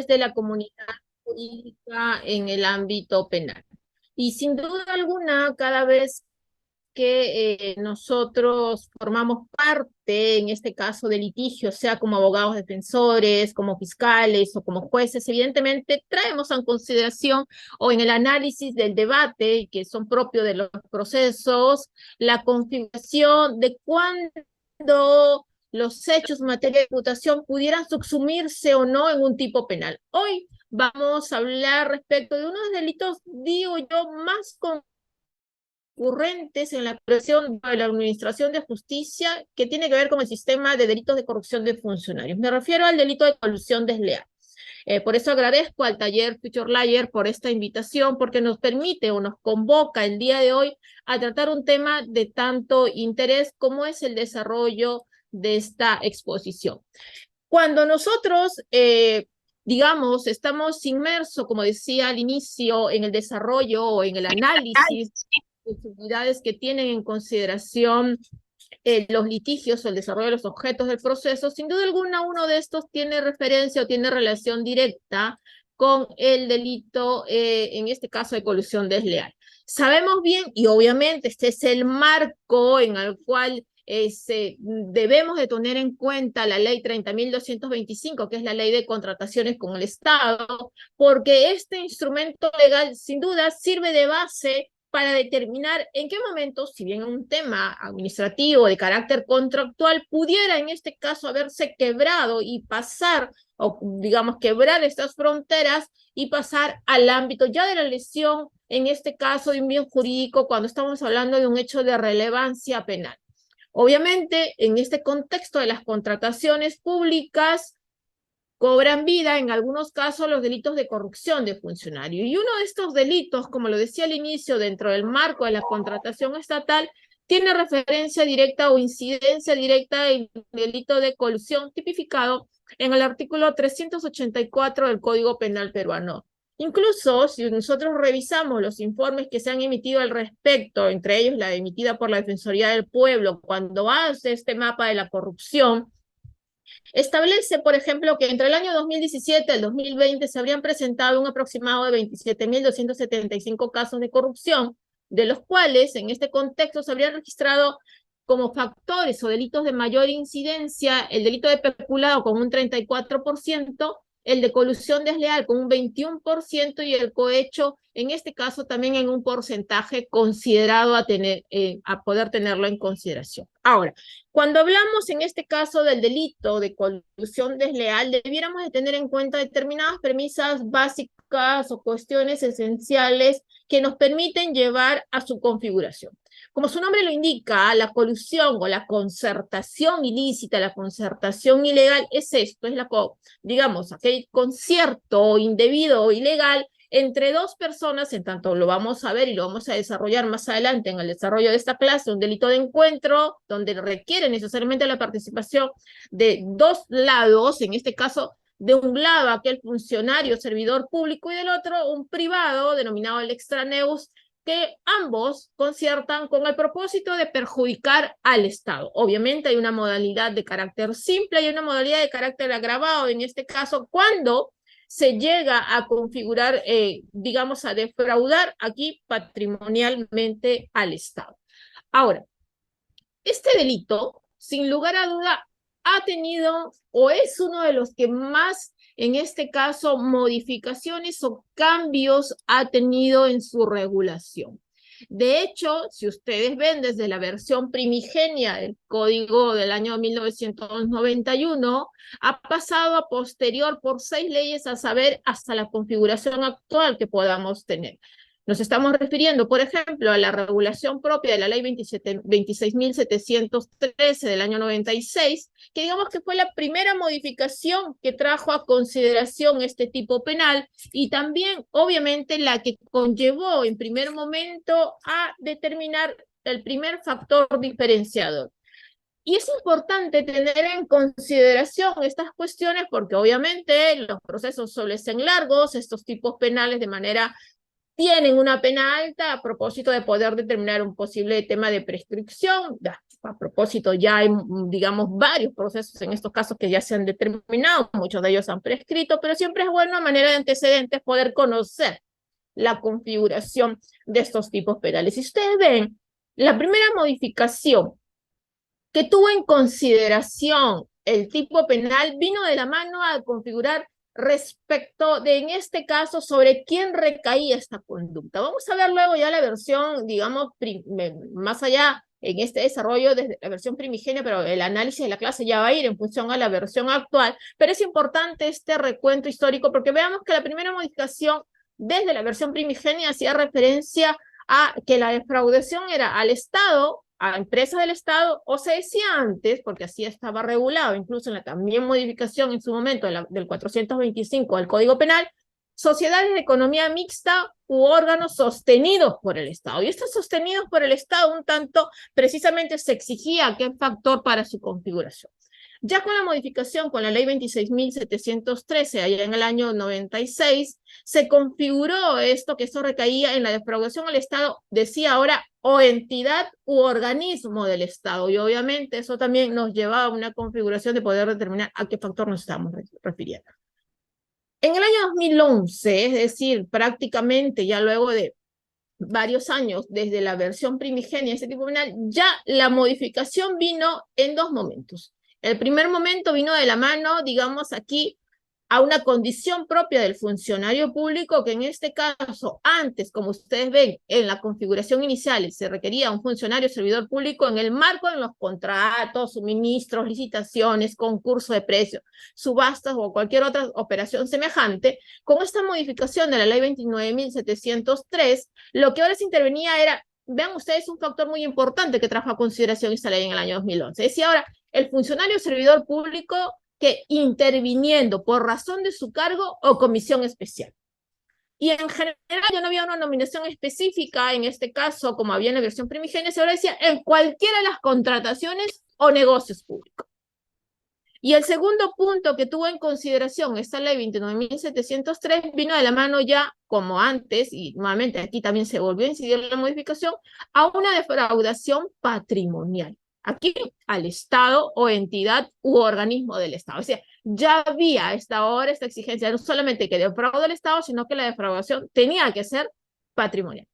desde la comunidad jurídica en el ámbito penal. Y sin duda alguna, cada vez que nosotros formamos parte, en este caso de litigio, sea como abogados defensores, como fiscales o como jueces, evidentemente traemos en consideración o en el análisis del debate, que son propios de los procesos, la configuración de cuándo los hechos en materia de imputación pudieran subsumirse o no en un tipo penal. Hoy vamos a hablar respecto de unos delitos, digo yo, más concurrentes en la actuación de la Administración de Justicia, que tiene que ver con el sistema de delitos de corrupción de funcionarios. Me refiero al delito de colusión desleal. Por eso agradezco al taller Future Lawyer por esta invitación, porque nos permite o nos convoca el día de hoy a tratar un tema de tanto interés como es el desarrollo de esta exposición. Cuando nosotros digamos, estamos inmersos, como decía al inicio, en el desarrollo o en el análisis de posibilidades que tienen en consideración los litigios o el desarrollo de los objetos del proceso, sin duda alguna uno de estos tiene referencia o tiene relación directa con el delito, en este caso de colusión desleal. Sabemos bien, y obviamente este es el marco en el cual debemos de tener en cuenta la ley 30.225, que es la ley de contrataciones con el Estado, porque este instrumento legal sin duda sirve de base para determinar en qué momento, si bien un tema administrativo de carácter contractual pudiera en este caso haberse quebrado y pasar, o digamos quebrar estas fronteras y pasar al ámbito ya de la lesión, en este caso de un bien jurídico, cuando estamos hablando de un hecho de relevancia penal. Obviamente, en este contexto de las contrataciones públicas, cobran vida en algunos casos los delitos de corrupción de funcionario. Y uno de estos delitos, como lo decía al inicio, dentro del marco de la contratación estatal, tiene referencia directa o incidencia directa en el delito de colusión tipificado en el artículo 384 del Código Penal peruano. Incluso, si nosotros revisamos los informes que se han emitido al respecto, entre ellos la emitida por la Defensoría del Pueblo, cuando hace este mapa de la corrupción, establece, por ejemplo, que entre el año 2017 y el 2020 se habrían presentado un aproximado de 27.275 casos de corrupción, de los cuales en este contexto se habrían registrado como factores o delitos de mayor incidencia el delito de peculado con un 34%, el de colusión desleal con un 21% y el cohecho, en este caso también en un porcentaje considerado a poder tenerlo en consideración. Ahora, cuando hablamos en este caso del delito de colusión desleal, debiéramos de tener en cuenta determinadas premisas básicas o cuestiones esenciales que nos permiten llevar a su configuración. Como su nombre lo indica, la colusión o la concertación ilícita, la concertación ilegal es esto, es digamos, aquel concierto indebido o ilegal entre dos personas, en tanto lo vamos a ver y lo vamos a desarrollar más adelante en el desarrollo de esta clase, un delito de encuentro, donde requiere necesariamente la participación de dos lados, en este caso, de un lado aquel funcionario, servidor público, y del otro un privado, denominado el extraneus, que ambos conciertan con el propósito de perjudicar al Estado. Obviamente hay una modalidad de carácter simple y una modalidad de carácter agravado, en este caso, cuando se llega a configurar, digamos, a defraudar aquí patrimonialmente al Estado. Ahora, este delito, sin lugar a duda, ha tenido o es uno de los que más, en este caso, modificaciones o cambios ha tenido en su regulación. De hecho, si ustedes ven desde la versión primigenia del Código del año 1991, ha pasado a posterior por 6 leyes, a saber, hasta la configuración actual que podamos tener. Nos estamos refiriendo, por ejemplo, a la regulación propia de la ley 26.713 del año 96, que digamos que fue la primera modificación que trajo a consideración este tipo penal y también, obviamente, la que conllevó en primer momento a determinar el primer factor diferenciador. Y es importante tener en consideración estas cuestiones porque obviamente los procesos suelen ser largos, estos tipos penales de manera tienen una pena alta a propósito de poder determinar un posible tema de prescripción. A propósito, ya hay, digamos, varios procesos en estos casos que ya se han determinado, muchos de ellos han prescrito, pero siempre es bueno a manera de antecedentes poder conocer la configuración de estos tipos penales. Si ustedes ven, la primera modificación que tuvo en consideración el tipo penal vino de la mano a configurar respecto de, en este caso, sobre quién recaía esta conducta. Vamos a ver luego ya la versión, digamos, más allá en este desarrollo desde la versión primigenia, pero el análisis de la clase ya va a ir en función a la versión actual, pero es importante este recuento histórico porque veamos que la primera modificación desde la versión primigenia hacía referencia a que la defraudación era al Estado, a empresas del Estado, o se decía antes, porque así estaba regulado, incluso en la también modificación en su momento del 425 del Código Penal, sociedades de economía mixta u órganos sostenidos por el Estado. Y estos sostenidos por el Estado, un tanto, precisamente se exigía qué factor para su configuración. Ya con la modificación, con la ley 26.713, allá en el año 96, se configuró esto, que esto recaía en la defraudación al Estado, decía ahora, o entidad u organismo del Estado. Y obviamente eso también nos llevaba a una configuración de poder determinar a qué factor nos estamos refiriendo. En el año 2011, es decir, prácticamente ya luego de varios años desde la versión primigenia de este tipo penal, ya la modificación vino en dos momentos. El primer momento vino de la mano, digamos aquí, a una condición propia del funcionario público, que en este caso, antes, como ustedes ven, en la configuración inicial se requería un funcionario servidor público en el marco de los contratos, suministros, licitaciones, concurso de precios, subastas o cualquier otra operación semejante. Con esta modificación de la ley 29.703, lo que ahora se intervenía era, vean ustedes, un factor muy importante que trajo a consideración esta ley en el año 2011. Decía ahora, el funcionario servidor público que interviniendo por razón de su cargo o comisión especial. Y en general ya no había una nominación específica, en este caso, como había en la versión primigenia, se ahora decía en cualquiera de las contrataciones o negocios públicos. Y el segundo punto que tuvo en consideración esta ley 29.703 vino de la mano ya, como antes, y nuevamente aquí también se volvió a incidir la modificación, a una defraudación patrimonial. Aquí al Estado o entidad u organismo del Estado. O sea, ya había a esta hora esta exigencia, no solamente que defraude al Estado, sino que la defraudación tenía que ser patrimonial.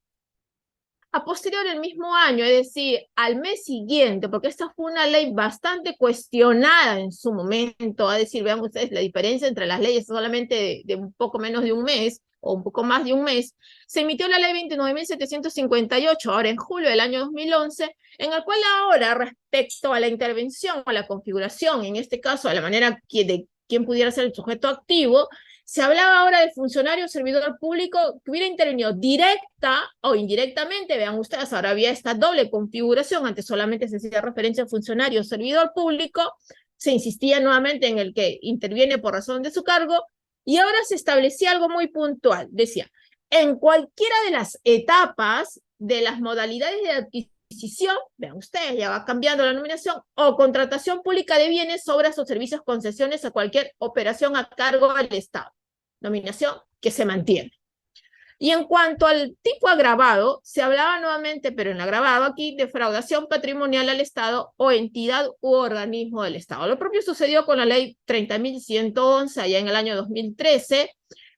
A posterior del mismo año, es decir, al mes siguiente, porque esta fue una ley bastante cuestionada en su momento, es decir, vean ustedes la diferencia entre las leyes solamente de un poco menos de un mes, o un poco más de un mes, se emitió la ley 29.758, ahora en julio del año 2011, en el cual ahora, respecto a la intervención, a la configuración, en este caso, a la manera de quién pudiera ser el sujeto activo, se hablaba ahora del funcionario servidor público que hubiera intervenido directa o indirectamente. Vean ustedes, ahora había esta doble configuración, antes solamente se hacía referencia al funcionario servidor público, se insistía nuevamente en el que interviene por razón de su cargo, y ahora se establecía algo muy puntual. Decía, en cualquiera de las etapas de las modalidades de adquisición, vean ustedes, ya va cambiando la nominación, o contratación pública de bienes, obras o servicios, concesiones a cualquier operación a cargo del Estado. Nominación que se mantiene. Y en cuanto al tipo agravado, se hablaba nuevamente, pero en agravado aquí, defraudación patrimonial al Estado o entidad u organismo del Estado. Lo propio sucedió con la ley 30.111 allá en el año 2013,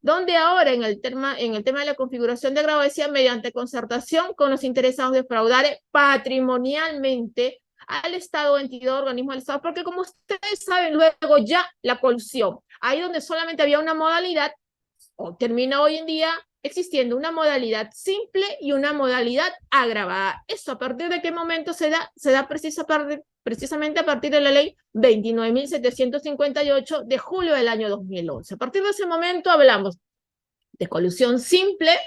donde ahora en el tema de la configuración de agravado decía mediante concertación con los interesados defraudar patrimonialmente al Estado, entidad o organismo del Estado, porque como ustedes saben, luego ya la colusión, ahí donde solamente había una modalidad, o termina hoy en día existiendo una modalidad simple y una modalidad agravada. ¿Eso a partir de qué momento se da? Se da precisamente a partir de la ley 29.758 de julio del año 2011. A partir de ese momento hablamos de colusión simple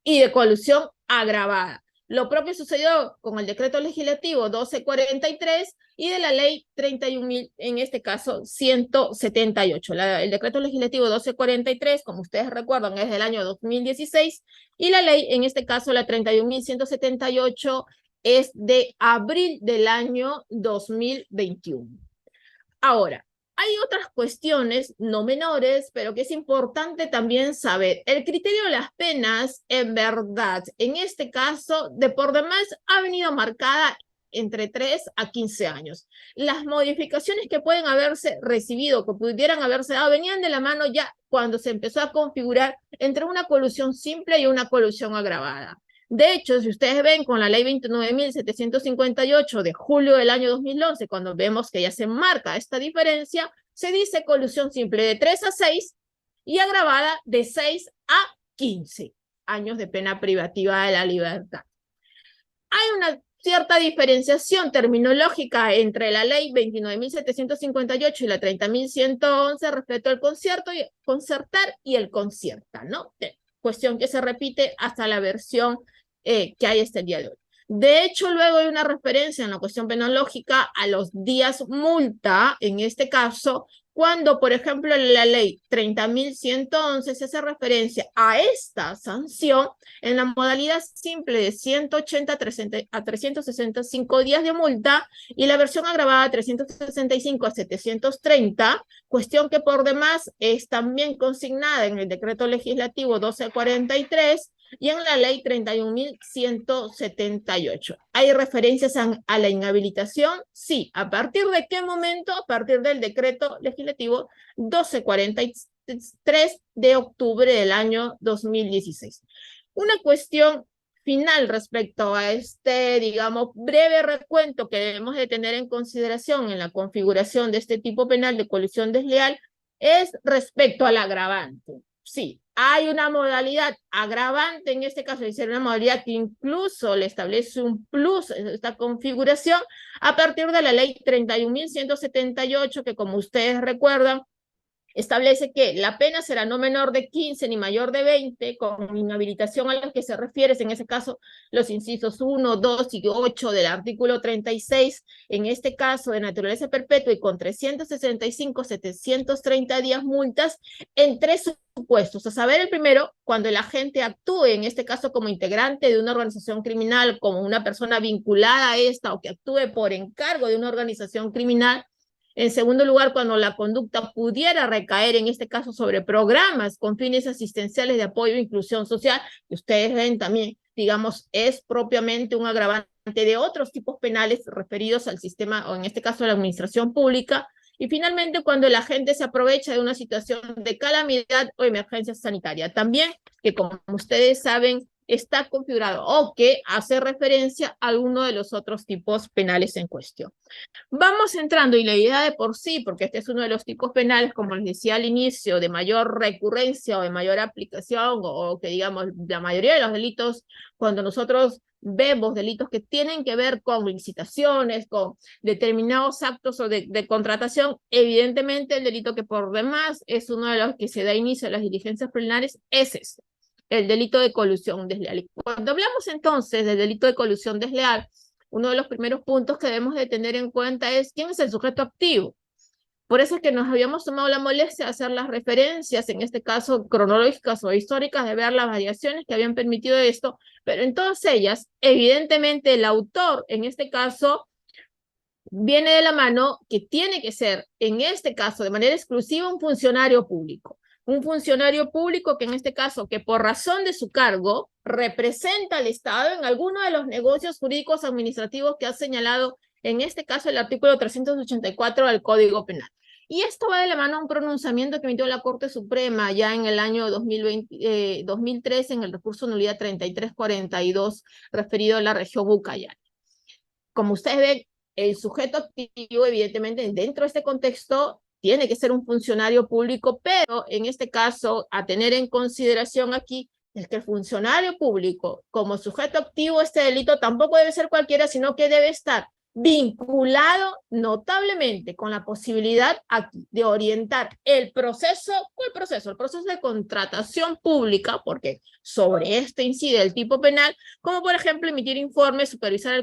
y de colusión agravada. Lo propio sucedió con el decreto legislativo 1243 y de la ley 31.000, en este caso 178. El decreto legislativo 1243, como ustedes recuerdan, es del año 2016 y la ley, en este caso la 31.178, es de abril del año 2021. Ahora, Hay otras cuestiones no menores, pero que es importante también saber. El criterio de las penas, en verdad, en este caso, de por demás, ha venido marcada entre 3 a 15 años. Las modificaciones que pueden haberse recibido, que pudieran haberse dado, venían de la mano ya cuando se empezó a configurar entre una colusión simple y una colusión agravada. De hecho, si ustedes ven con la ley 29.758 de julio del año 2011, cuando vemos que ya se marca esta diferencia, se dice colusión simple de 3 a 6 y agravada de 6 a 15 años de pena privativa de la libertad. Hay una cierta diferenciación terminológica entre la ley 29.758 y la 30.111 respecto al concertar y el concierta, ¿no? Cuestión que se repite hasta la versión que hay este día de hoy. De hecho, luego hay una referencia en la cuestión penológica a los días multa, en este caso, cuando, por ejemplo, en la ley 30.111 se hace referencia a esta sanción en la modalidad simple de 180 a 365 días de multa y la versión agravada 365 a 730, cuestión que por demás es también consignada en el decreto legislativo 1243 y en la ley 31.178. ¿Hay referencias a la inhabilitación? Sí. ¿A partir de qué momento? A partir del decreto legislativo 1243 de octubre del año 2016. Una cuestión final respecto a este, digamos, breve recuento que debemos de tener en consideración en la configuración de este tipo penal de colusión desleal es respecto al agravante. Sí, hay una modalidad agravante en este caso, es una modalidad que incluso le establece un plus en esta configuración a partir de la ley 31.178, que como ustedes recuerdan, establece que la pena será no menor de 15 ni mayor de 20, con inhabilitación a los que se refiere, en ese caso, los incisos 1, 2 y 8 del artículo 36, en este caso de naturaleza perpetua y con 365, 730 días multas en 3 supuestos. A saber, el primero, cuando el agente actúe, en este caso como integrante de una organización criminal, como una persona vinculada a esta o que actúe por encargo de una organización criminal. En segundo lugar, cuando la conducta pudiera recaer, en este caso, sobre programas con fines asistenciales de apoyo e inclusión social, que ustedes ven también, digamos, es propiamente un agravante de otros tipos penales referidos al sistema, o en este caso a la administración pública. Y finalmente, cuando el agente se aprovecha de una situación de calamidad o emergencia sanitaria. También, que como ustedes saben, está configurado o que hace referencia a alguno de los otros tipos penales en cuestión. Vamos entrando, y la idea de por sí, porque este es uno de los tipos penales, como les decía al inicio, de mayor recurrencia o de mayor aplicación, o que digamos la mayoría de los delitos, cuando nosotros vemos delitos que tienen que ver con licitaciones, con determinados actos o de contratación, evidentemente el delito que por demás es uno de los que se da inicio a las diligencias preliminares es este, el delito de colusión desleal. Y cuando hablamos entonces del delito de colusión desleal, uno de los primeros puntos que debemos de tener en cuenta es quién es el sujeto activo. Por eso es que nos habíamos tomado la molestia de hacer las referencias, en este caso cronológicas o históricas, de ver las variaciones que habían permitido esto, pero en todas ellas, evidentemente el autor, en este caso, viene de la mano que tiene que ser, en este caso, de manera exclusiva, un funcionario público. Un funcionario público que en este caso, que por razón de su cargo, representa al Estado en alguno de los negocios jurídicos administrativos que ha señalado, en este caso, el artículo 384 del Código Penal. Y esto va de la mano a un pronunciamiento que emitió la Corte Suprema ya en el año 2013 en el recurso nulidad 3342 referido a la región Ucayali. Como ustedes ven, el sujeto activo, evidentemente, dentro de este contexto, tiene que ser un funcionario público, pero en este caso, a tener en consideración aquí, es que el funcionario público, como sujeto activo, este delito tampoco debe ser cualquiera, sino que debe estar vinculado notablemente con la posibilidad aquí de orientar el proceso. ¿Cuál proceso? El proceso de contratación pública, porque sobre este incide el tipo penal, como por ejemplo emitir informes, supervisar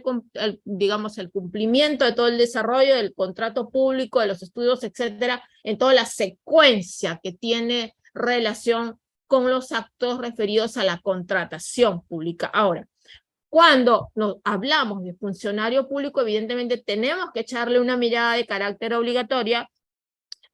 digamos, el cumplimiento de todo el desarrollo del contrato público, de los estudios, etcétera, en toda la secuencia que tiene relación con los actos referidos a la contratación pública. Ahora, cuando nos hablamos de funcionario público, evidentemente tenemos que echarle una mirada de carácter obligatoria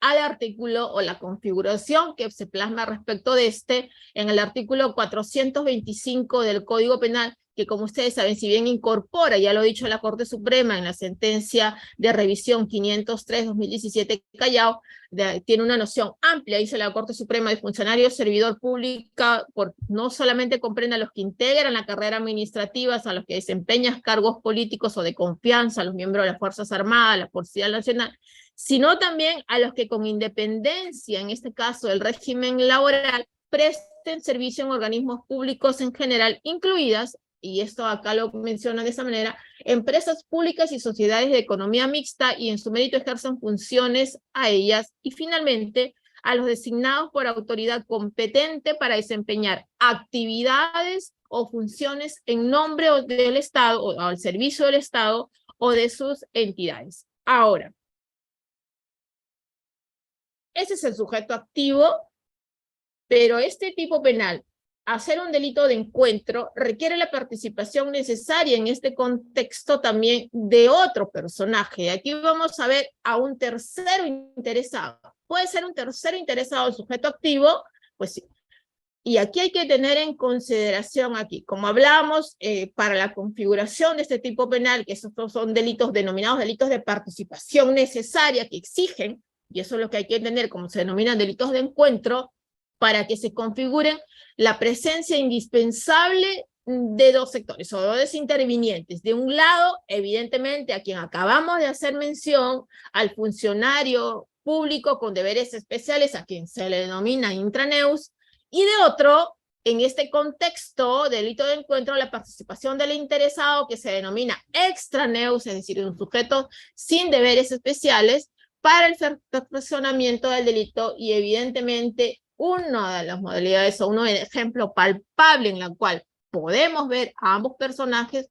al artículo o la configuración que se plasma respecto de este en el artículo 425 del Código Penal, que como ustedes saben, si bien incorpora, ya lo ha dicho la Corte Suprema en la sentencia de revisión 503-2017 Callao, tiene una noción amplia, dice la Corte Suprema, de funcionario servidor público, no solamente comprende a los que integran la carrera administrativa, a los que desempeñan cargos políticos o de confianza, a los miembros de las Fuerzas Armadas, la Policía Nacional, sino también a los que con independencia, en este caso del régimen laboral, presten servicio en organismos públicos en general, incluidas, y esto acá lo menciona de esa manera, empresas públicas y sociedades de economía mixta y en su mérito ejercen funciones a ellas, y finalmente a los designados por autoridad competente para desempeñar actividades o funciones en nombre del Estado o al servicio del Estado o de sus entidades. Ahora, ese es el sujeto activo, pero este tipo penal, hacer un delito de encuentro, requiere la participación necesaria en este contexto también de otro personaje. Aquí vamos a ver a un tercero interesado. ¿Puede ser un tercero interesado el sujeto activo? Pues sí. Y aquí hay que tener en consideración aquí, como hablamos, para la configuración de este tipo penal, que estos son delitos denominados delitos de participación necesaria que exigen, y eso es lo que hay que entender, como se denominan delitos de encuentro, para que se configuren la presencia indispensable de dos sectores o dos intervinientes. De un lado, evidentemente, a quien acabamos de hacer mención, al funcionario público con deberes especiales, a quien se le denomina intraneus, y de otro, en este contexto, delito de encuentro, la participación del interesado, que se denomina extraneus, es decir, un sujeto sin deberes especiales, para el perfeccionamiento del delito, y evidentemente una de las modalidades o un ejemplo palpable en la cual podemos ver a ambos personajes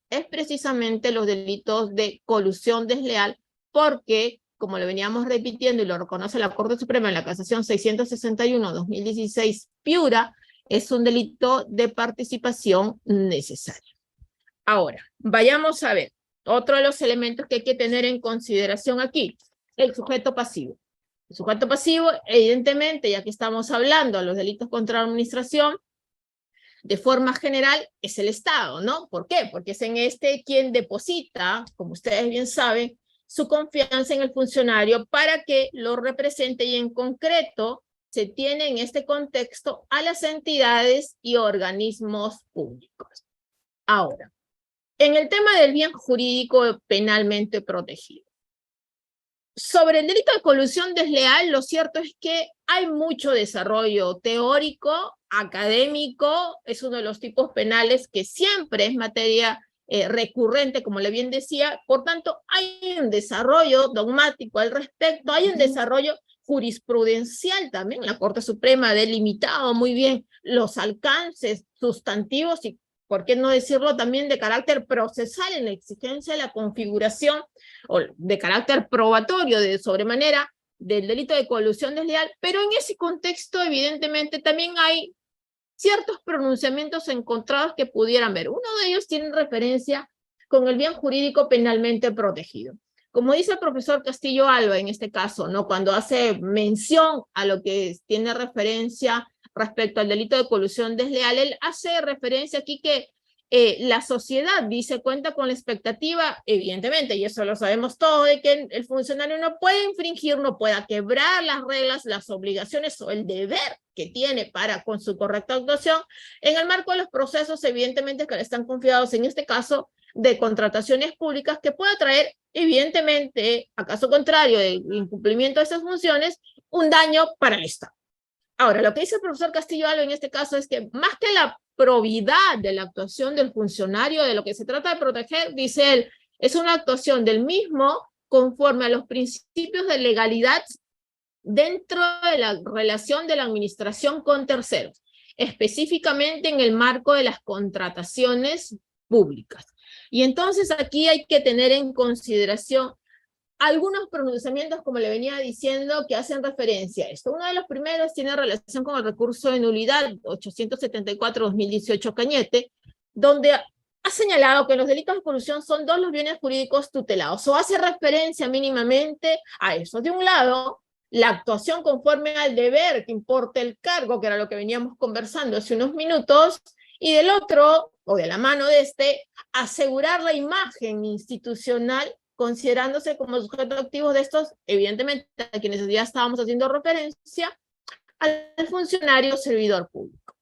es precisamente los delitos de colusión desleal, porque, como lo veníamos repitiendo y lo reconoce la Corte Suprema en la Casación 661-2016 Piura, es un delito de participación necesaria. Ahora, vayamos a ver otro de los elementos que hay que tener en consideración aquí, el sujeto pasivo. El sujeto pasivo, evidentemente, ya que estamos hablando de los delitos contra la administración, de forma general es el Estado, ¿no? ¿Por qué? Porque es en este quien deposita, como ustedes bien saben, su confianza en el funcionario para que lo represente, y en concreto se tiene en este contexto a las entidades y organismos públicos. Ahora, en el tema del bien jurídico penalmente protegido, sobre el delito de colusión desleal, lo cierto es que hay mucho desarrollo teórico, académico, es uno de los tipos penales que siempre es materia recurrente, como le bien decía, por tanto hay un desarrollo dogmático al respecto, hay un desarrollo jurisprudencial también. La Corte Suprema ha delimitado muy bien los alcances sustantivos y, por qué no decirlo, también de carácter procesal en la exigencia de la configuración o de carácter probatorio de sobremanera del delito de colusión desleal, pero en ese contexto evidentemente también hay ciertos pronunciamientos encontrados que pudieran ver. Uno de ellos tiene referencia con el bien jurídico penalmente protegido. Como dice el profesor Castillo Alba en este caso, ¿no? Cuando hace mención a lo que tiene referencia respecto al delito de colusión desleal, él hace referencia aquí que la sociedad, dice, cuenta con la expectativa, evidentemente, y eso lo sabemos todos, de que el funcionario no puede infringir, no pueda quebrar las reglas, las obligaciones o el deber que tiene para con su correcta actuación en el marco de los procesos, evidentemente, que le están confiados, en este caso, de contrataciones públicas, que pueda traer, evidentemente, a caso contrario del incumplimiento de esas funciones, un daño para el Estado. Ahora, lo que dice el profesor Castillo Alba en este caso es que más que la probidad de la actuación del funcionario, de lo que se trata de proteger, dice él, es una actuación del mismo conforme a los principios de legalidad dentro de la relación de la administración con terceros, específicamente en el marco de las contrataciones públicas. Y entonces aquí hay que tener en consideración algunos pronunciamientos, como le venía diciendo, que hacen referencia a esto. Uno de los primeros tiene relación con el recurso de nulidad 874-2018 Cañete, donde ha señalado que los delitos de colusión son dos los bienes jurídicos tutelados, o hace referencia mínimamente a eso. De un lado, la actuación conforme al deber que importa el cargo, que era lo que veníamos conversando hace unos minutos, y del otro, o de la mano de este, asegurar la imagen institucional, considerándose como sujetos activos de estos, evidentemente, a quienes ya estábamos haciendo referencia, al funcionario servidor público.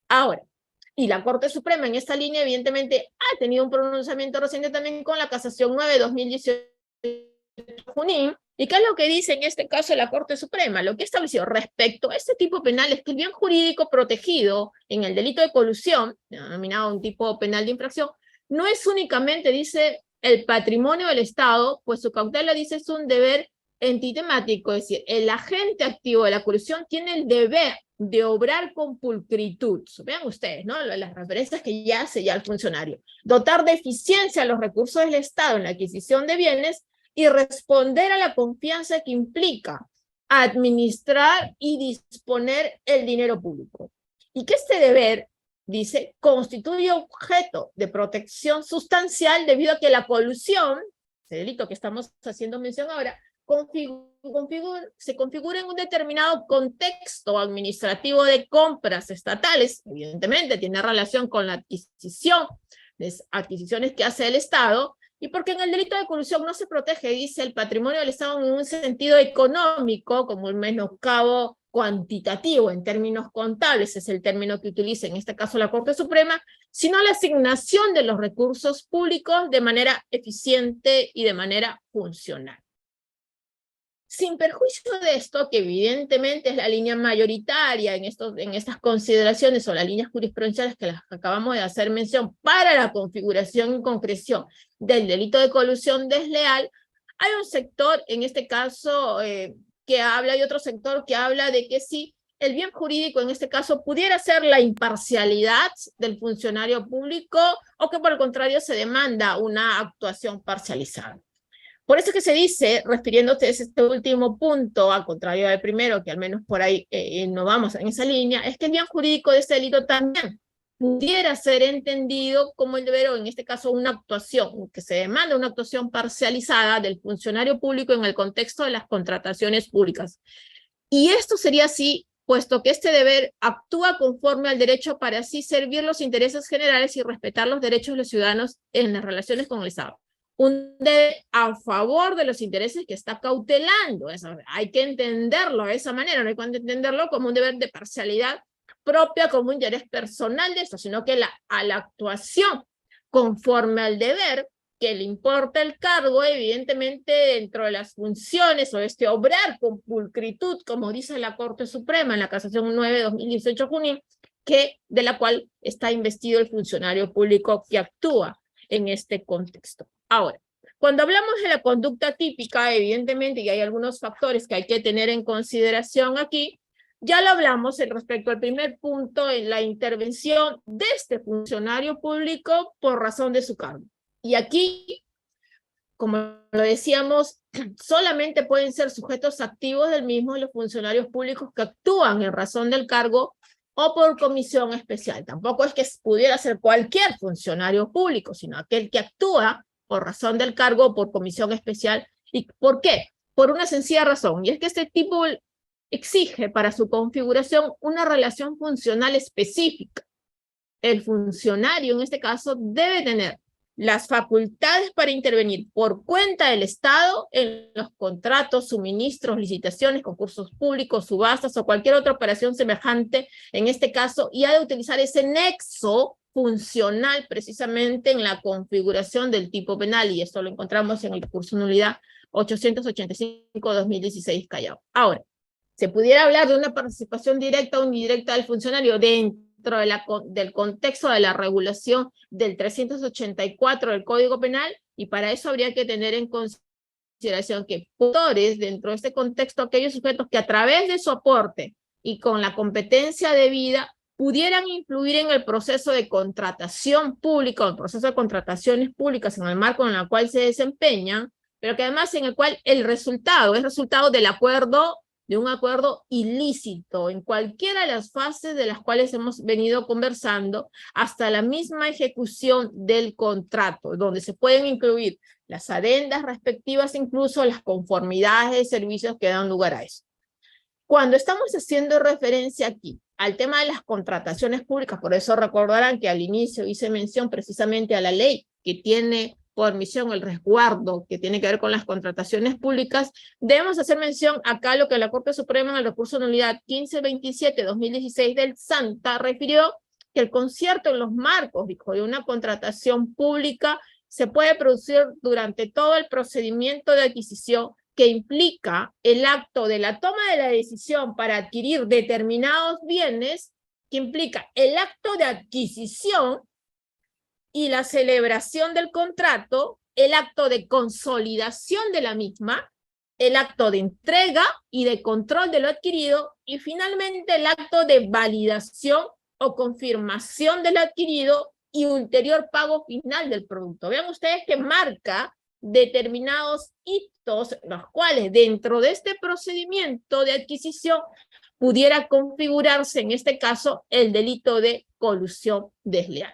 Ahora, y la Corte Suprema en esta línea, evidentemente, ha tenido un pronunciamiento reciente también con la Casación 9/2018 Junín. ¿Y qué es lo que dice en este caso la Corte Suprema? Lo que ha establecido respecto a este tipo penal es que el bien jurídico protegido en el delito de colusión, denominado un tipo penal de infracción, no es únicamente, dice, el patrimonio del Estado, pues su cautela, dice, es un deber entitemático, es decir, el agente activo de la colusión tiene el deber de obrar con pulcritud. Vean ustedes, ¿no? Las referencias que ya hace ya el funcionario. Dotar de eficiencia los recursos del Estado en la adquisición de bienes y responder a la confianza que implica administrar y disponer el dinero público. Y que este deber, dice, constituye objeto de protección sustancial debido a que la colusión, ese delito que estamos haciendo mención ahora, se configura en un determinado contexto administrativo de compras estatales, evidentemente tiene relación con la adquisición, las adquisiciones que hace el Estado, y porque en el delito de colusión no se protege, dice, el patrimonio del Estado en un sentido económico, como un menoscabo cuantitativo en términos contables, es el término que utiliza en este caso la Corte Suprema, sino la asignación de los recursos públicos de manera eficiente y de manera funcional. Sin perjuicio de esto, que evidentemente es la línea mayoritaria en estas consideraciones o las líneas jurisprudenciales que las acabamos de hacer mención para la configuración y concreción del delito de colusión desleal, hay un sector, en este caso, que habla, y otro sector que habla de que sí, el bien jurídico en este caso pudiera ser la imparcialidad del funcionario público o que por el contrario se demanda una actuación parcializada. Por eso que se dice, refiriéndote a este último punto, al contrario del primero, que al menos por ahí no vamos en esa línea, es que el bien jurídico de este delito también pudiera ser entendido como el deber, o en este caso una actuación, que se demanda una actuación parcializada del funcionario público en el contexto de las contrataciones públicas. Y esto sería así, puesto que este deber actúa conforme al derecho para así servir los intereses generales y respetar los derechos de los ciudadanos en las relaciones con el Estado. Un deber a favor de los intereses que está cautelando. Eso, hay que entenderlo de esa manera, no hay que entenderlo como un deber de parcialidad propia, como un interés personal de esto, sino que a la actuación conforme al deber que le importa el cargo, evidentemente dentro de las funciones o este obrar con pulcritud, como dice la Corte Suprema en la Casación 9/2018 Junín, de la cual está investido el funcionario público que actúa en este contexto. Ahora, cuando hablamos de la conducta típica, evidentemente, y hay algunos factores que hay que tener en consideración aquí, ya lo hablamos respecto al primer punto en la intervención de este funcionario público por razón de su cargo. Y aquí, como lo decíamos, solamente pueden ser sujetos activos del mismo los funcionarios públicos que actúan en razón del cargo o por comisión especial. Tampoco es que pudiera ser cualquier funcionario público, sino aquel que actúa por razón del cargo o por comisión especial. ¿Y por qué? Por una sencilla razón, y es que este tipo exige para su configuración una relación funcional específica. El funcionario, en este caso, debe tener las facultades para intervenir por cuenta del Estado en los contratos, suministros, licitaciones, concursos públicos, subastas o cualquier otra operación semejante en este caso, y ha de utilizar ese nexo funcional precisamente en la configuración del tipo penal, y esto lo encontramos en el curso nulidad 885-2016 Callao. Ahora, se pudiera hablar de una participación directa o indirecta del funcionario dentro del contexto de la regulación del 384 del Código Penal, y para eso habría que tener en consideración que autores dentro de este contexto, aquellos sujetos que a través de su aporte y con la competencia debida pudieran influir en el proceso de contratación pública o el proceso de contrataciones públicas en el marco en el cual se desempeñan, pero que además en el cual el resultado es resultado del acuerdo, de un acuerdo ilícito en cualquiera de las fases de las cuales hemos venido conversando, hasta la misma ejecución del contrato, donde se pueden incluir las adendas respectivas, incluso las conformidades de servicios que dan lugar a eso. Cuando estamos haciendo referencia aquí al tema de las contrataciones públicas, por eso recordarán que al inicio hice mención precisamente a la ley que tiene por misión el resguardo que tiene que ver con las contrataciones públicas, debemos hacer mención acá a lo que la Corte Suprema en el recurso de nulidad 1527-2016 del SANTA refirió que el concierto en los marcos, dijo, de una contratación pública se puede producir durante todo el procedimiento de adquisición que implica el acto de la toma de la decisión para adquirir determinados bienes, que implica el acto de adquisición y la celebración del contrato, el acto de consolidación de la misma, el acto de entrega y de control de lo adquirido, y finalmente el acto de validación o confirmación de lo adquirido y ulterior pago final del producto. Vean ustedes que marca determinados hitos, los cuales dentro de este procedimiento de adquisición pudiera configurarse, en este caso, el delito de colusión desleal.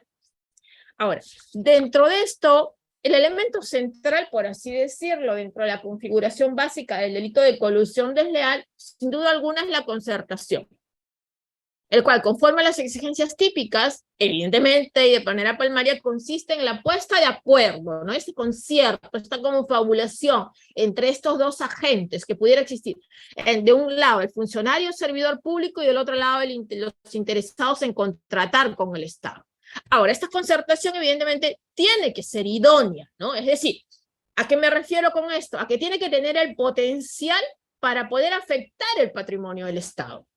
Ahora, dentro de esto, el elemento central, por así decirlo, dentro de la configuración básica del delito de colusión desleal, sin duda alguna es la concertación, el cual, conforme a las exigencias típicas, evidentemente y de manera palmaria, consiste en la puesta de acuerdo, ¿no? Este concierto, esta confabulación entre estos dos agentes que pudiera existir. De un lado, el funcionario servidor público y del otro lado, los interesados en contratar con el Estado. Ahora, esta concertación evidentemente tiene que ser idónea, ¿no? Es decir, ¿a qué me refiero con esto? A que tiene que tener el potencial para poder afectar el patrimonio del Estado.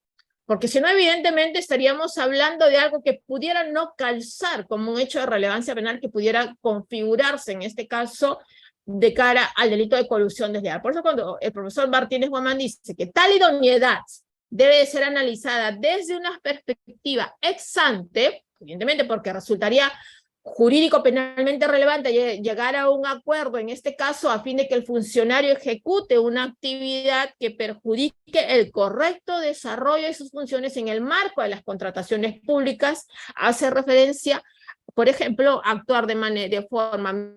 Porque si no, evidentemente estaríamos hablando de algo que pudiera no calzar como un hecho de relevancia penal que pudiera configurarse, en este caso, de cara al delito de colusión desleal. Por eso cuando el profesor Martínez Guamán dice que tal idoneidad debe de ser analizada desde una perspectiva ex ante, evidentemente porque resultaría jurídico penalmente relevante llegar a un acuerdo, en este caso, a fin de que el funcionario ejecute una actividad que perjudique el correcto desarrollo de sus funciones en el marco de las contrataciones públicas, hace referencia, por ejemplo, a actuar de forma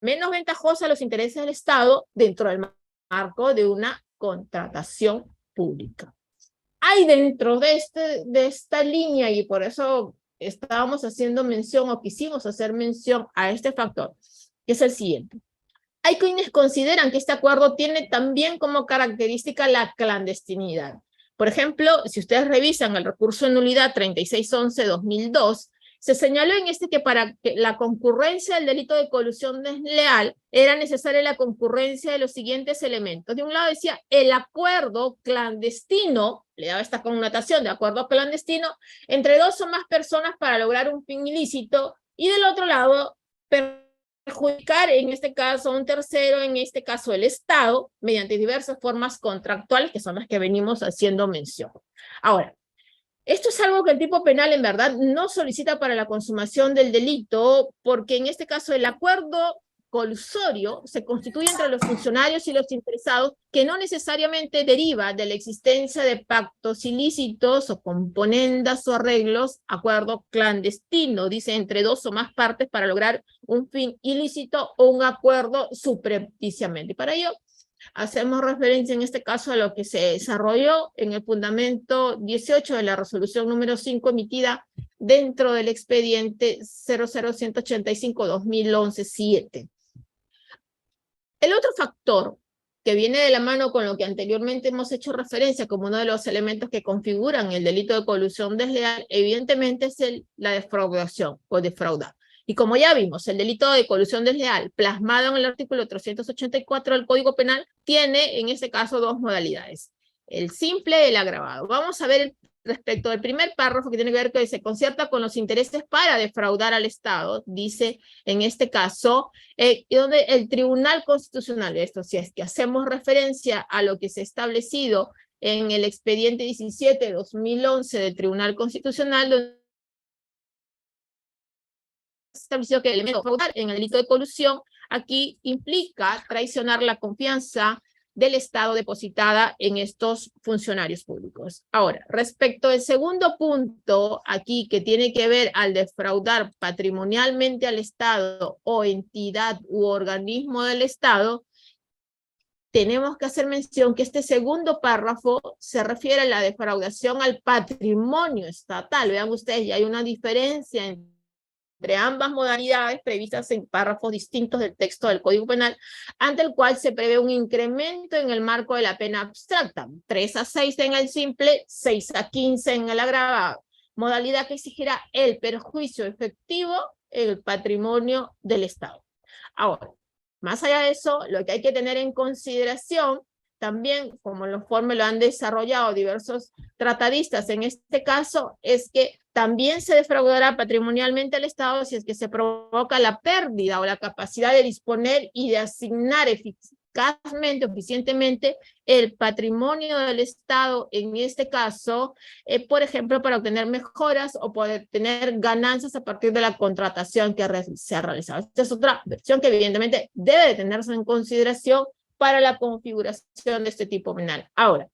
menos ventajosa a los intereses del Estado dentro del marco de una contratación pública. Hay dentro de esta línea, y por eso estábamos haciendo mención o quisimos hacer mención a este factor, que es el siguiente. Hay quienes consideran que este acuerdo tiene también como característica la clandestinidad. Por ejemplo, si ustedes revisan el recurso de nulidad 3611-2002, se señaló en este que para que la concurrencia del delito de colusión desleal era necesaria la concurrencia de los siguientes elementos. De un lado decía el acuerdo clandestino, le daba esta connotación de acuerdo clandestino, entre dos o más personas para lograr un fin ilícito, y del otro lado, perjudicar en este caso a un tercero, en este caso el Estado, mediante diversas formas contractuales, que son las que venimos haciendo mención. Ahora, esto es algo que el tipo penal en verdad no solicita para la consumación del delito, porque en este caso el acuerdo colusorio se constituye entre los funcionarios y los interesados, que no necesariamente deriva de la existencia de pactos ilícitos o componendas o arreglos, acuerdo clandestino, dice, entre dos o más partes para lograr un fin ilícito o un acuerdo subrepticiamente. Y para ello hacemos referencia en este caso a lo que se desarrolló en el fundamento 18 de la resolución número 5 emitida dentro del expediente 00185-2011-7. El otro factor que viene de la mano con lo que anteriormente hemos hecho referencia como uno de los elementos que configuran el delito de colusión desleal, evidentemente es la defraudación o defraudar. Y como ya vimos, el delito de colusión desleal, plasmado en el artículo 384 del Código Penal, tiene en este caso dos modalidades, el simple y el agravado. Vamos a ver respecto del primer párrafo, que tiene que ver que se concierta con los intereses para defraudar al Estado, dice en este caso, donde el Tribunal Constitucional, esto si es que hacemos referencia a lo que se ha establecido en el expediente 17-2011 del Tribunal Constitucional, donde estableció que el elemento fraudar en el delito de colusión aquí implica traicionar la confianza del Estado depositada en estos funcionarios públicos. Ahora, respecto al segundo punto aquí que tiene que ver al defraudar patrimonialmente al Estado o entidad u organismo del Estado, tenemos que hacer mención que este segundo párrafo se refiere a la defraudación al patrimonio estatal. Vean ustedes, ya hay una diferencia entre ambas modalidades previstas en párrafos distintos del texto del Código Penal, ante el cual se prevé un incremento en el marco de la pena abstracta, 3 a 6 en el simple, 6 a 15 en el agravado, modalidad que exigirá el perjuicio efectivo en el patrimonio del Estado. Ahora, más allá de eso, lo que hay que tener en consideración también, como lo han desarrollado diversos tratadistas en este caso, es que también se defraudará patrimonialmente al Estado si es que se provoca la pérdida o la capacidad de disponer y de asignar eficazmente, eficientemente, el patrimonio del Estado, en este caso, por ejemplo, para obtener mejoras o poder tener ganancias a partir de la contratación que se ha realizado. Esta es otra versión que evidentemente debe de tenerse en consideración para la configuración de este tipo penal. Ahora,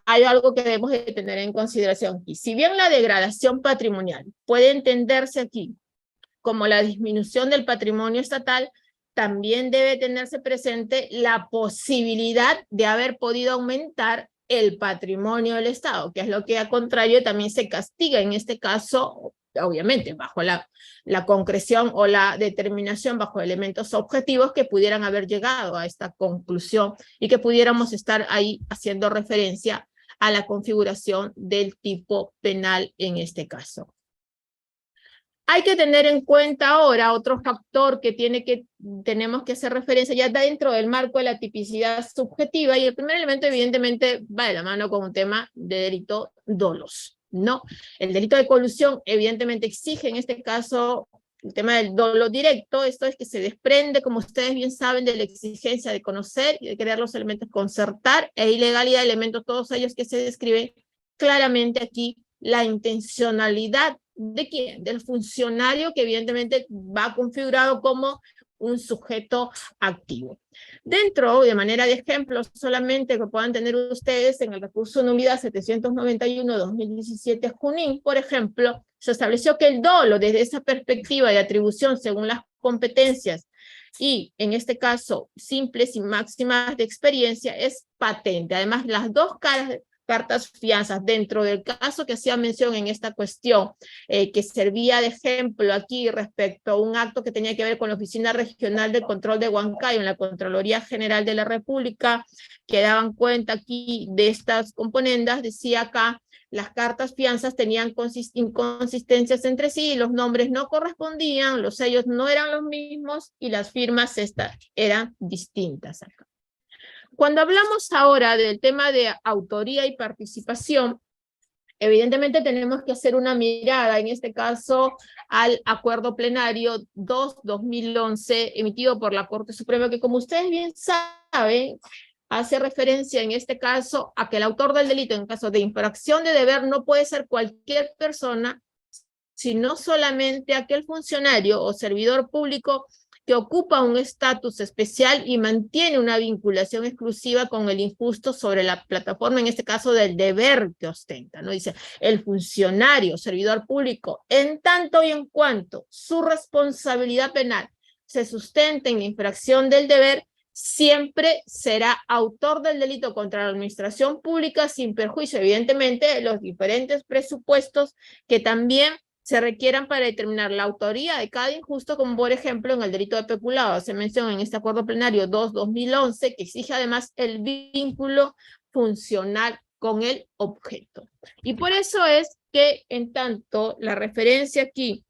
hay algo que debemos de tener en consideración aquí. Si bien la degradación patrimonial puede entenderse aquí como la disminución del patrimonio estatal, también debe tenerse presente la posibilidad de haber podido aumentar el patrimonio del Estado, que es lo que a contrario también se castiga en este caso, obviamente, bajo la concreción o la determinación bajo elementos objetivos que pudieran haber llegado a esta conclusión y que pudiéramos estar ahí haciendo referencia a la configuración del tipo penal en este caso. Hay que tener en cuenta ahora otro factor que tenemos que hacer referencia ya dentro del marco de la tipicidad subjetiva, y el primer elemento evidentemente va de la mano con un tema de delito doloso, ¿no? El delito de colusión evidentemente exige en este caso el tema del dolo directo. Esto es que se desprende, como ustedes bien saben, de la exigencia de conocer y de crear los elementos, concertar e ilegalidad, elementos todos ellos que se describen claramente aquí. La intencionalidad ¿de quién? Del funcionario, que evidentemente va configurado como un sujeto activo. Dentro, de manera de ejemplo, solamente que puedan tener ustedes en el recurso nulidad 791-2017 Junín, por ejemplo, se estableció que el dolo, desde esa perspectiva de atribución según las competencias y, en este caso, simples y máximas de experiencia, es patente. Además, las dos cartas fianzas dentro del caso que hacía mención en esta cuestión, que servía de ejemplo aquí respecto a un acto que tenía que ver con la Oficina Regional de Control de Huancayo en la Contraloría General de la República, que daban cuenta aquí de estas componendas. Decía acá, las cartas fianzas tenían inconsistencias entre sí, los nombres no correspondían, los sellos no eran los mismos y las firmas eran distintas acá. Cuando hablamos ahora del tema de autoría y participación, evidentemente tenemos que hacer una mirada, en este caso, al acuerdo plenario 2-2011 emitido por la Corte Suprema, que como ustedes bien saben, hace referencia en este caso a que el autor del delito, en caso de infracción de deber, no puede ser cualquier persona, sino solamente aquel funcionario o servidor público que ocupa un estatus especial y mantiene una vinculación exclusiva con el injusto sobre la plataforma, en este caso del deber que ostenta, ¿no? Dice, el funcionario, servidor público, en tanto y en cuanto su responsabilidad penal se sustenta en la infracción del deber, siempre será autor del delito contra la administración pública sin perjuicio, evidentemente, de los diferentes presupuestos que también se requieran para determinar la autoría de cada injusto, como por ejemplo en el delito de peculado. Se menciona en este acuerdo plenario 2-2011, que exige además el vínculo funcional con el objeto. Y por eso es que, en tanto, la referencia aquí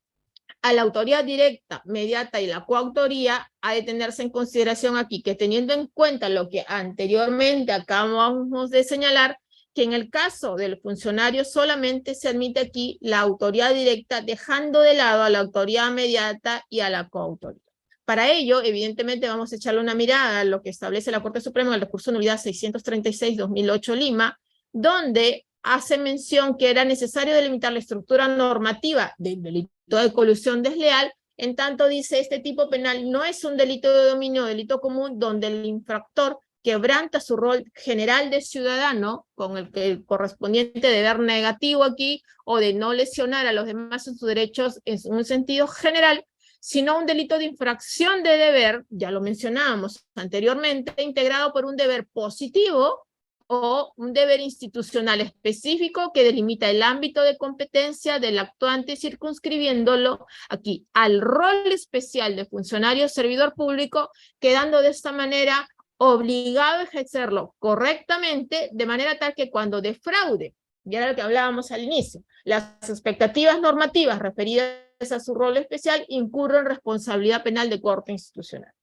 a la autoría directa, mediata y la coautoría, ha de tenerse en consideración aquí, que teniendo en cuenta lo que anteriormente acabamos de señalar, que en el caso del funcionario solamente se admite aquí la autoría directa, dejando de lado a la autoría mediata y a la coautoría. Para ello, evidentemente, vamos a echarle una mirada a lo que establece la Corte Suprema en el recurso de nulidad 636-2008 Lima, donde hace mención que era necesario delimitar la estructura normativa del delito de colusión desleal. En tanto, dice, este tipo penal no es un delito de dominio o delito común donde el infractor quebranta su rol general de ciudadano, con el correspondiente deber negativo aquí, o de no lesionar a los demás en sus derechos en un sentido general, sino un delito de infracción de deber, ya lo mencionábamos anteriormente, integrado por un deber positivo o un deber institucional específico que delimita el ámbito de competencia del actuante, circunscribiéndolo aquí al rol especial de funcionario servidor público, quedando de esta manera obligado a ejercerlo correctamente, de manera tal que cuando defraude, ya era lo que hablábamos al inicio, las expectativas normativas referidas a su rol especial, incurre en responsabilidad penal de corte institucional.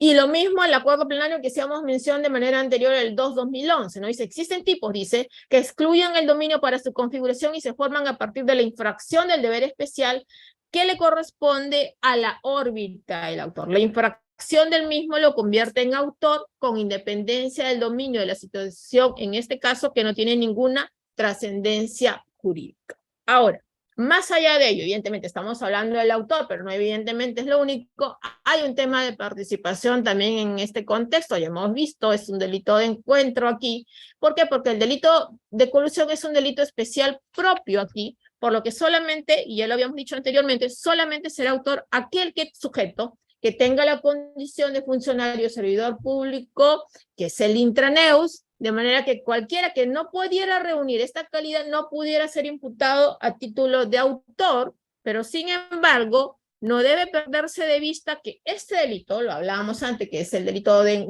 Y lo mismo el acuerdo plenario que hacíamos mención de manera anterior, el 2/2011, ¿no? Dice, existen tipos, dice, que excluyen el dominio para su configuración y se forman a partir de la infracción del deber especial que le corresponde a la órbita del autor. La infracción del mismo lo convierte en autor con independencia del dominio de la situación, en este caso, que no tiene ninguna trascendencia jurídica. Ahora, más allá de ello, evidentemente estamos hablando del autor, pero no evidentemente es lo único, hay un tema de participación también en este contexto, ya hemos visto, es un delito de encuentro aquí. ¿Por qué? Porque el delito de colusión es un delito especial propio aquí, por lo que solamente, y ya lo habíamos dicho anteriormente, solamente será autor aquel sujeto que tenga la condición de funcionario servidor público, que es el intraneus, de manera que cualquiera que no pudiera reunir esta calidad no pudiera ser imputado a título de autor, pero sin embargo, no debe perderse de vista que este delito, lo hablábamos antes, que es un delito de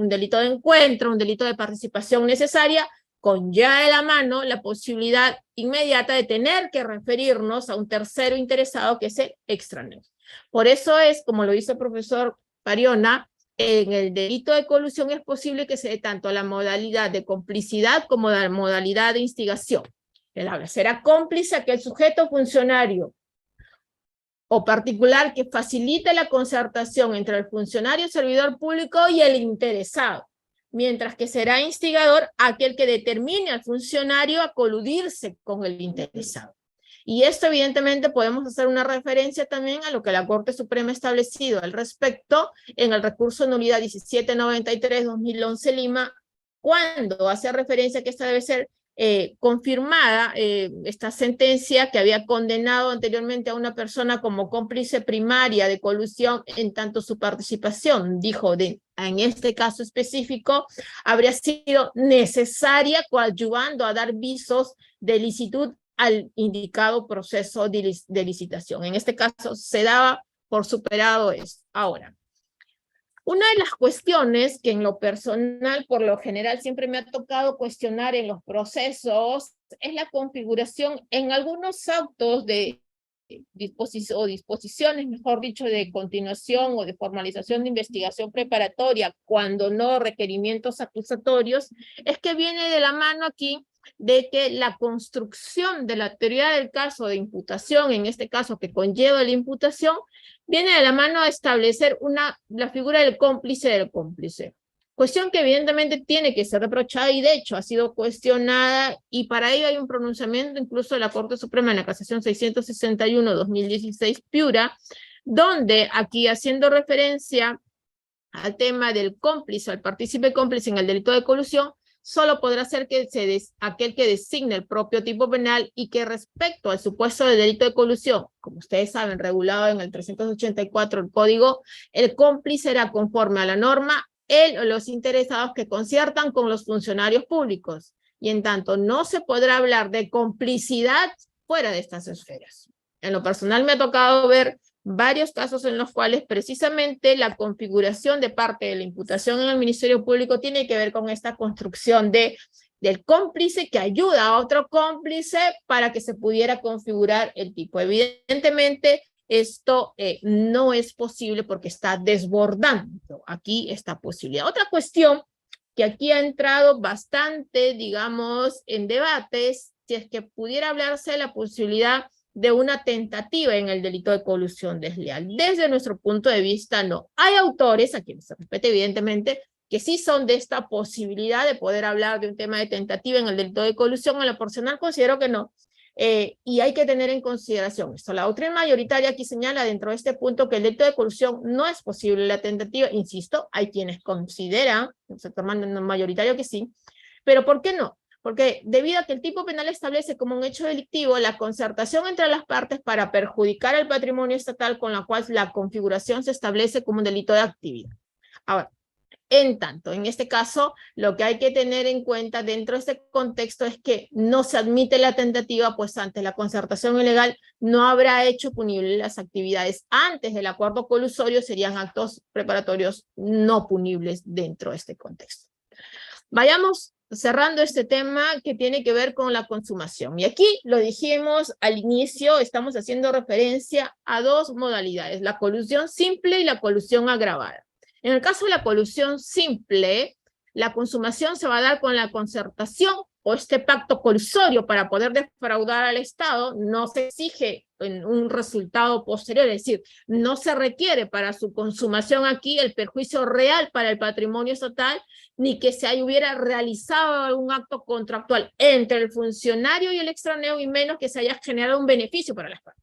encuentro, un delito de participación necesaria, conlleva de la mano la posibilidad inmediata de tener que referirnos a un tercero interesado, que es el extraneus. Por eso es, como lo dice el profesor Pariona, en el delito de colusión es posible que se dé tanto la modalidad de complicidad como la modalidad de instigación. Él habla, será cómplice aquel sujeto funcionario o particular que facilite la concertación entre el funcionario servidor público y el interesado, mientras que será instigador aquel que determine al funcionario a coludirse con el interesado. Y esto evidentemente podemos hacer una referencia también a lo que la Corte Suprema ha establecido al respecto en el recurso de nulidad 1793-2011 Lima, cuando hace referencia a que esta debe ser confirmada, esta sentencia que había condenado anteriormente a una persona como cómplice primaria de colusión en tanto su participación, dijo, en este caso específico, habría sido necesaria coadyuvando a dar visos de licitud al indicado proceso de licitación. En este caso se daba por superado esto. Ahora, una de las cuestiones que en lo personal, por lo general, siempre me ha tocado cuestionar en los procesos es la configuración en algunos autos de disposiciones, mejor dicho, de continuación o de formalización de investigación preparatoria, cuando no requerimientos acusatorios, es que viene de la mano aquí de que la construcción de la teoría del caso de imputación, en este caso que conlleva la imputación, viene de la mano a establecer la figura del cómplice. Cuestión que evidentemente tiene que ser reprochada y de hecho ha sido cuestionada, y para ello hay un pronunciamiento incluso de la Corte Suprema en la Casación 661-2016 Piura, donde aquí haciendo referencia al tema del cómplice, al partícipe cómplice en el delito de colusión, solo podrá ser que aquel que designe el propio tipo penal y que respecto al supuesto del delito de colusión, como ustedes saben, regulado en el 384 del Código, el cómplice será conforme a la norma él o los interesados que conciertan con los funcionarios públicos, y en tanto no se podrá hablar de complicidad fuera de estas esferas. En lo personal me ha tocado ver varios casos en los cuales precisamente la configuración de parte de la imputación en el Ministerio Público tiene que ver con esta construcción del cómplice que ayuda a otro cómplice para que se pudiera configurar el tipo. Evidentemente, esto no es posible porque está desbordando aquí esta posibilidad. Otra cuestión que aquí ha entrado bastante, digamos, en debates, si es que pudiera hablarse de la posibilidad de una tentativa en el delito de colusión desleal. Desde nuestro punto de vista, no. Hay autores, a quienes se respete evidentemente, que sí son de esta posibilidad de poder hablar de un tema de tentativa en el delito de colusión. En lo personal considero que no. Y hay que tener en consideración esto. La doctrina mayoritaria aquí señala dentro de este punto que el delito de colusión no es posible la tentativa. Insisto, hay quienes consideran, el sector mayoritario que sí, pero ¿por qué no? Porque debido a que el tipo penal establece como un hecho delictivo la concertación entre las partes para perjudicar el patrimonio estatal, con la cual la configuración se establece como un delito de actividad. Ahora, en tanto, en este caso, lo que hay que tener en cuenta dentro de este contexto es que no se admite la tentativa, pues ante la concertación ilegal no habrá hecho punibles las actividades antes del acuerdo colusorio, serían actos preparatorios no punibles dentro de este contexto. Vayamos cerrando este tema que tiene que ver con la consumación. Y aquí lo dijimos al inicio, estamos haciendo referencia a dos modalidades, la colusión simple y la colusión agravada. En el caso de la colusión simple, la consumación se va a dar con la concertación o este pacto colusorio para poder defraudar al Estado. No se exige en un resultado posterior, es decir, no se requiere para su consumación aquí el perjuicio real para el patrimonio estatal, ni que se hubiera realizado algún acto contractual entre el funcionario y el extranjero, y menos que se haya generado un beneficio para las partes.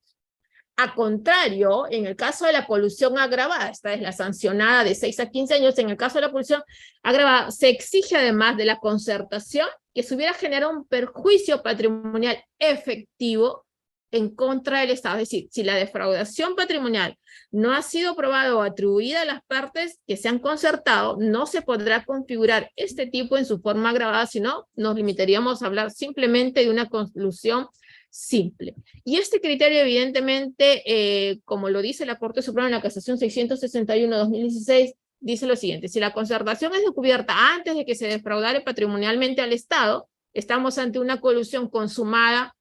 A contrario, en el caso de la colusión agravada, esta es la sancionada de 6 a 15 años, en el caso de la colusión agravada, se exige además de la concertación que se hubiera generado un perjuicio patrimonial efectivo en contra del Estado. Es decir, si la defraudación patrimonial no ha sido probada o atribuida a las partes que se han concertado, no se podrá configurar este tipo en su forma agravada, sino nos limitaríamos a hablar simplemente de una colusión simple. Y este criterio, evidentemente, como lo dice la Corte Suprema en la Casación 661-2016, dice lo siguiente: si la concertación es descubierta antes de que se defraudare patrimonialmente al Estado, estamos ante una colusión consumada,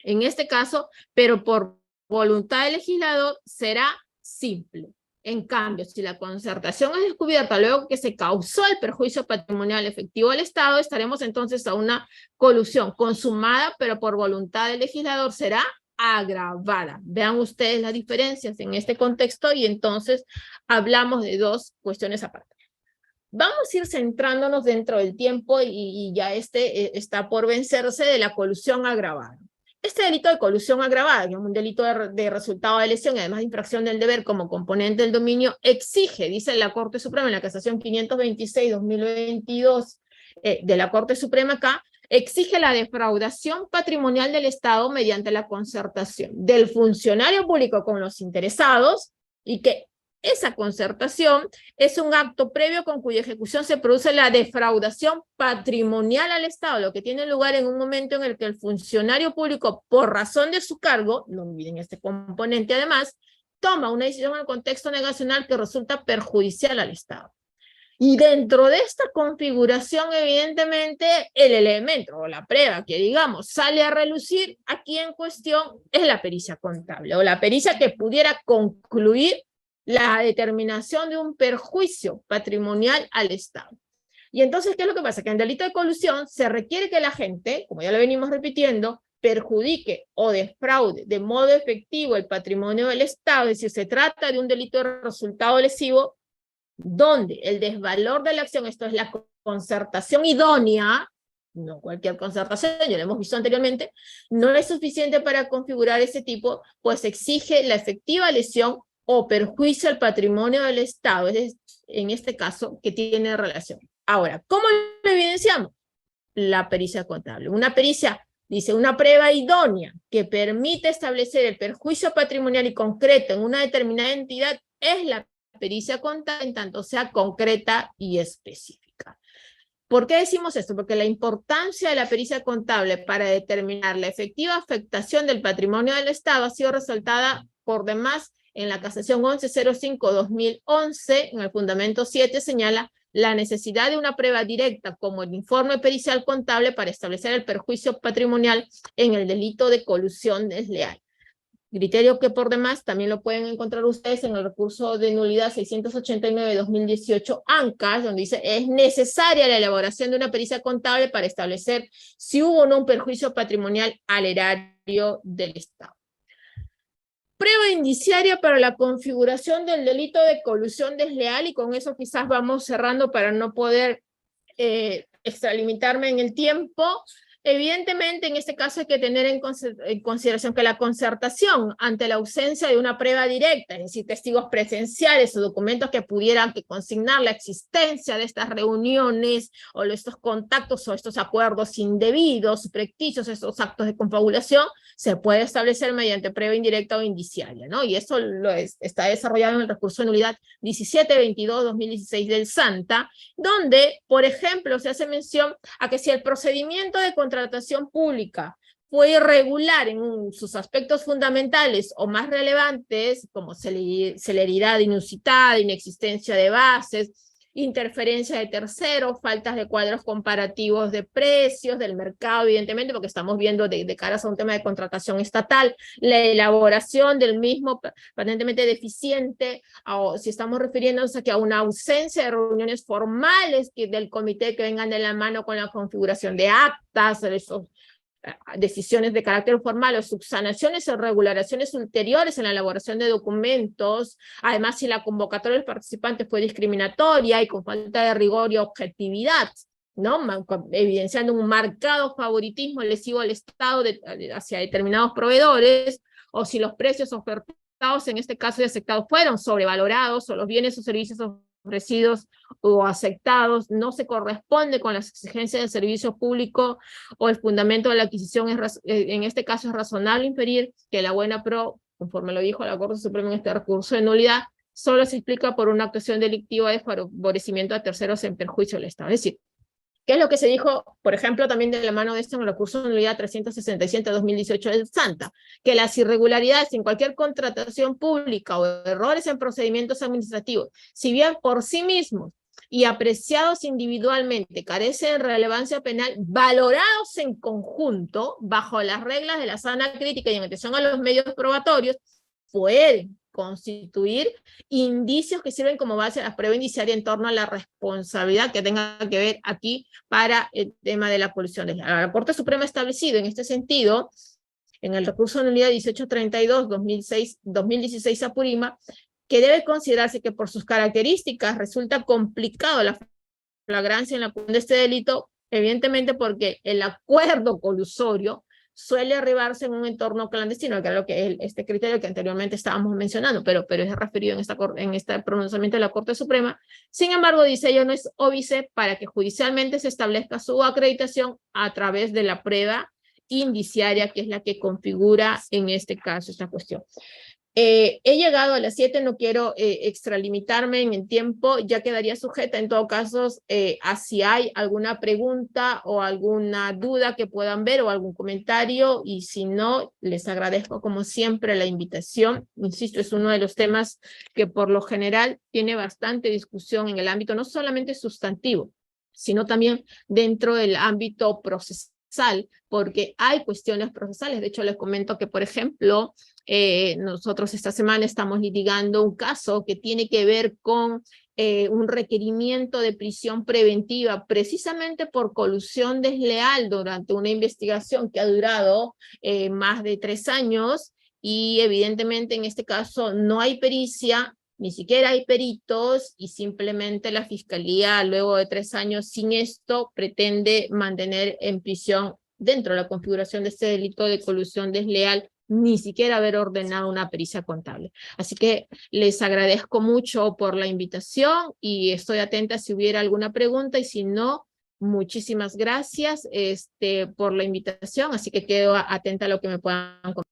en este caso, pero por voluntad del legislador, será simple. En cambio, si la concertación es descubierta luego que se causó el perjuicio patrimonial efectivo al Estado, estaremos entonces a una colusión consumada, pero por voluntad del legislador será agravada. Vean ustedes las diferencias en este contexto y entonces hablamos de dos cuestiones aparte. Vamos a ir centrándonos dentro del tiempo y ya está por vencerse de la colusión agravada. Este delito de colusión agravada, que es un delito de resultado de lesión y además de infracción del deber como componente del dominio, exige, dice la Corte Suprema en la Casación 526-2022 de la Corte Suprema acá, exige la defraudación patrimonial del Estado mediante la concertación del funcionario público con los interesados, y que esa concertación es un acto previo con cuya ejecución se produce la defraudación patrimonial al Estado, lo que tiene lugar en un momento en el que el funcionario público, por razón de su cargo, no olviden este componente además, toma una decisión en el contexto negacional que resulta perjudicial al Estado. Y dentro de esta configuración, evidentemente, el elemento o la prueba que, digamos, sale a relucir aquí en cuestión es la pericia contable, o la pericia que pudiera concluir la determinación de un perjuicio patrimonial al Estado. Y entonces, ¿qué es lo que pasa? Que en delito de colusión se requiere que la gente, como ya lo venimos repitiendo, perjudique o defraude de modo efectivo el patrimonio del Estado. Es decir, se trata de un delito de resultado lesivo donde el desvalor de la acción, esto es la concertación idónea, no cualquier concertación, ya lo hemos visto anteriormente, no es suficiente para configurar ese tipo, pues exige la efectiva lesión o perjuicio al patrimonio del Estado, es en este caso que tiene relación. Ahora, ¿cómo lo evidenciamos? La pericia contable. Una pericia, dice, una prueba idónea que permite establecer el perjuicio patrimonial y concreto en una determinada entidad es la pericia contable, en tanto sea concreta y específica. ¿Por qué decimos esto? Porque la importancia de la pericia contable para determinar la efectiva afectación del patrimonio del Estado ha sido resaltada por demás en la Casación 1105-2011, en el fundamento 7, señala la necesidad de una prueba directa como el informe pericial contable para establecer el perjuicio patrimonial en el delito de colusión desleal. Criterio que por demás también lo pueden encontrar ustedes en el recurso de nulidad 689-2018 ANCAS, donde dice es necesaria la elaboración de una pericia contable para establecer si hubo o no un perjuicio patrimonial al erario del Estado. Prueba indiciaria para la configuración del delito de colusión desleal, y con eso quizás vamos cerrando para no poder extralimitarme en el tiempo. Evidentemente, en este caso hay que tener en consideración que la concertación ante la ausencia de una prueba directa, es decir, testigos presenciales o documentos que pudieran consignar la existencia de estas reuniones o estos contactos o estos acuerdos indebidos, subrepticios, estos actos de confabulación, se puede establecer mediante prueba indirecta o indiciaria, ¿no? Y eso está desarrollado en el recurso de nulidad 1722-2016 del SANTA, donde, por ejemplo, se hace mención a que si el procedimiento de contratación pública fue irregular en sus aspectos fundamentales o más relevantes, como celeridad inusitada, inexistencia de bases, interferencia de terceros, faltas de cuadros comparativos de precios del mercado, evidentemente, porque estamos viendo de cara a un tema de contratación estatal, la elaboración del mismo aparentemente deficiente, o si estamos refiriéndonos a que a una ausencia de reuniones formales del comité que vengan de la mano con la configuración de actas, esos decisiones de carácter formal o subsanaciones o regulaciones ulteriores en la elaboración de documentos, además si la convocatoria del participante fue discriminatoria y con falta de rigor y objetividad, ¿no? Evidenciando un marcado favoritismo lesivo al Estado hacia determinados proveedores, o si los precios ofertados en este caso y aceptados fueron sobrevalorados, o los bienes o servicios ofrecidos o aceptados no se corresponde con las exigencias del servicio público o el fundamento de la adquisición, en este caso es razonable inferir que la buena pro, conforme lo dijo la Corte Suprema en este recurso de nulidad, solo se explica por una actuación delictiva de favorecimiento a terceros en perjuicio del Estado. Es decir, ¿qué es lo que se dijo, por ejemplo, también de la mano de esto en el recurso de nulidad 367-2018 del SANTA? Que las irregularidades en cualquier contratación pública o errores en procedimientos administrativos, si bien por sí mismos y apreciados individualmente, carecen de relevancia penal, valorados en conjunto, bajo las reglas de la sana crítica y en atención a los medios probatorios, pueden constituir indicios que sirven como base a la prueba indiciaria en torno a la responsabilidad que tenga que ver aquí para el tema de la colusión desleal. La Corte Suprema ha establecido en este sentido, en el recurso de nulidad 1832-2016 Apurima, que debe considerarse que por sus características resulta complicado la flagrancia en la comisión de este delito, evidentemente porque el acuerdo colusorio suele arribarse en un entorno clandestino, que es lo que este criterio que anteriormente estábamos mencionando, pero es referido en este pronunciamiento de la Corte Suprema. Sin embargo, dice ello, no es óbice para que judicialmente se establezca su acreditación a través de la prueba indiciaria, que es la que configura en este caso esta cuestión. He llegado a las 7, no quiero extralimitarme en el tiempo, ya quedaría sujeta en todo caso a si hay alguna pregunta o alguna duda que puedan ver o algún comentario, y si no, les agradezco como siempre la invitación. Insisto, es uno de los temas que por lo general tiene bastante discusión en el ámbito no solamente sustantivo, sino también dentro del ámbito procesal, porque hay cuestiones procesales. De hecho, les comento que, por ejemplo, nosotros esta semana estamos litigando un caso que tiene que ver con un requerimiento de prisión preventiva precisamente por colusión desleal durante una investigación que ha durado más de 3 años, y evidentemente en este caso no hay pericia, ni siquiera hay peritos, y simplemente la Fiscalía luego de 3 años sin esto pretende mantener en prisión, dentro de la configuración de este delito de colusión desleal, ni siquiera haber ordenado una pericia contable. Así que les agradezco mucho por la invitación y estoy atenta si hubiera alguna pregunta, y si no, muchísimas gracias por la invitación, así que quedo atenta a lo que me puedan comentar.